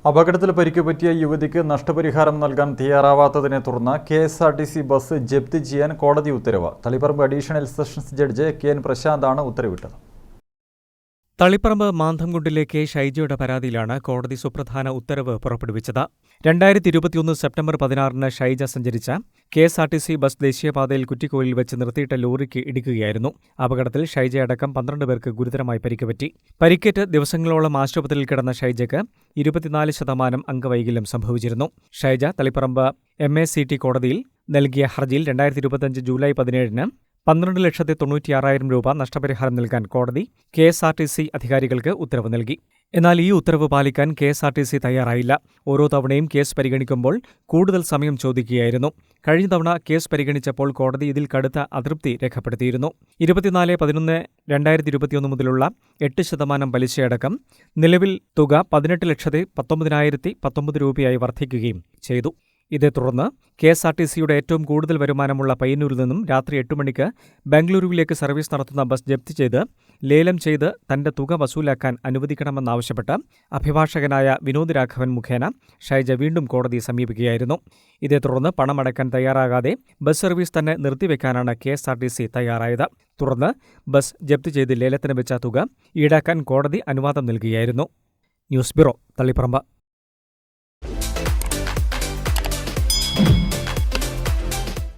അപകടത്തിൽ പരിക്കുപറ്റിയ യുവതിക്ക് നഷ്ടപരിഹാരം നൽകാൻ തയ്യാറാവാത്തതിനെ തുടർന്ന് കെ.എസ്.ആർ.ടി.സി ബസ് ജപ്തി ചെയ്യാൻ കോടതി ഉത്തരവ്. Taliparamba additional sessions judge K N. പ്രശാന്താണ് ഉത്തരവിട്ടത്. തളിപ്പറമ്പ് മാന്തംകുണ്ടിലെ കെ. ഷൈജയുടെ പരാതിയിലാണ് കോടതി സുപ്രധാന ഉത്തരവ് പുറപ്പെടുവിച്ചത്. 2021 സെപ്റ്റംബർ 16 ഷൈജ സഞ്ചരിച്ച കെ.എസ്.ആർ.ടി.സി ബസ് ദേശീയപാതയിൽ കുറ്റിക്കോലിൽ വെച്ച് നിർത്തിയിട്ട ലോറിക്ക് ഇടിക്കുകയായിരുന്നു. അപകടത്തിൽ ഷൈജയടക്കം 12 പേർക്ക് ഗുരുതരമായി പരിക്കുപറ്റി. പരിക്കേറ്റ് ദിവസങ്ങളോളം ആശുപത്രിയിൽ കിടന്ന ഷൈജയ്ക്ക് 24% അംഗവൈകല്യം സംഭവിച്ചിരുന്നു. ഷൈജ തളിപ്പറമ്പ് MACT കോടതിയിൽ നൽകിയ ഹർജിയിൽ 2025 ജൂലൈ 17 12,96,000 രൂപ നഷ്ടപരിഹാരം നൽകാൻ കോടതി കെ.എസ്.ആർ.ടി.സി അധികാരികൾക്ക് ഉത്തരവ് നൽകി. എന്നാൽ ഈ ഉത്തരവ് പാലിക്കാൻ കെ.എസ്.ആർ.ടി.സി തയ്യാറായില്ല. ഓരോ തവണയും കേസ് പരിഗണിക്കുമ്പോൾ കൂടുതൽ സമയം ചോദിക്കുകയായിരുന്നു. കഴിഞ്ഞ തവണ കേസ് പരിഗണിച്ചപ്പോൾ കോടതി ഇതിൽ കടുത്ത അതൃപ്തി രേഖപ്പെടുത്തിയിരുന്നു. 24/11/2021 മുതലുള്ള 8% പലിശയടക്കം നിലവിൽ തുക 18,19,019 രൂപയായി വർദ്ധിക്കുകയും ചെയ്തു. ഇതേ തുടർന്ന് കെ.എസ്.ആർ.ടി.സിയുടെ ഏറ്റവും കൂടുതൽ വരുമാനമുള്ള പയ്യന്നൂരിൽ നിന്നും രാത്രി 8 മണിക്ക് ബംഗളൂരുവിലേക്ക് സർവീസ് നടത്തുന്ന ബസ് ജപ്തി ചെയ്ത് ലേലം ചെയ്ത് തന്റെ തുക വസൂലാക്കാൻ അനുവദിക്കണമെന്നാവശ്യപ്പെട്ട് അഭിഭാഷകനായ വിനോദ് രാഘവൻ മുഖേന ഷൈജ വീണ്ടും കോടതിയെ സമീപിക്കുകയായിരുന്നു. ഇതേ തുടർന്ന് പണമടയ്ക്കാൻ തയ്യാറാകാതെ ബസ് സർവീസ് തന്നെ നിർത്തിവെക്കാനാണ് കെ.എസ്.ആർ.ടി.സി തയ്യാറായത്. തുടർന്ന് ബസ് ജപ്തി ചെയ്ത് ലേലത്തിന് വെച്ച തുക ഈടാക്കാൻ കോടതി അനുവാദം നൽകുകയായിരുന്നു. News bureau, Taliparamba.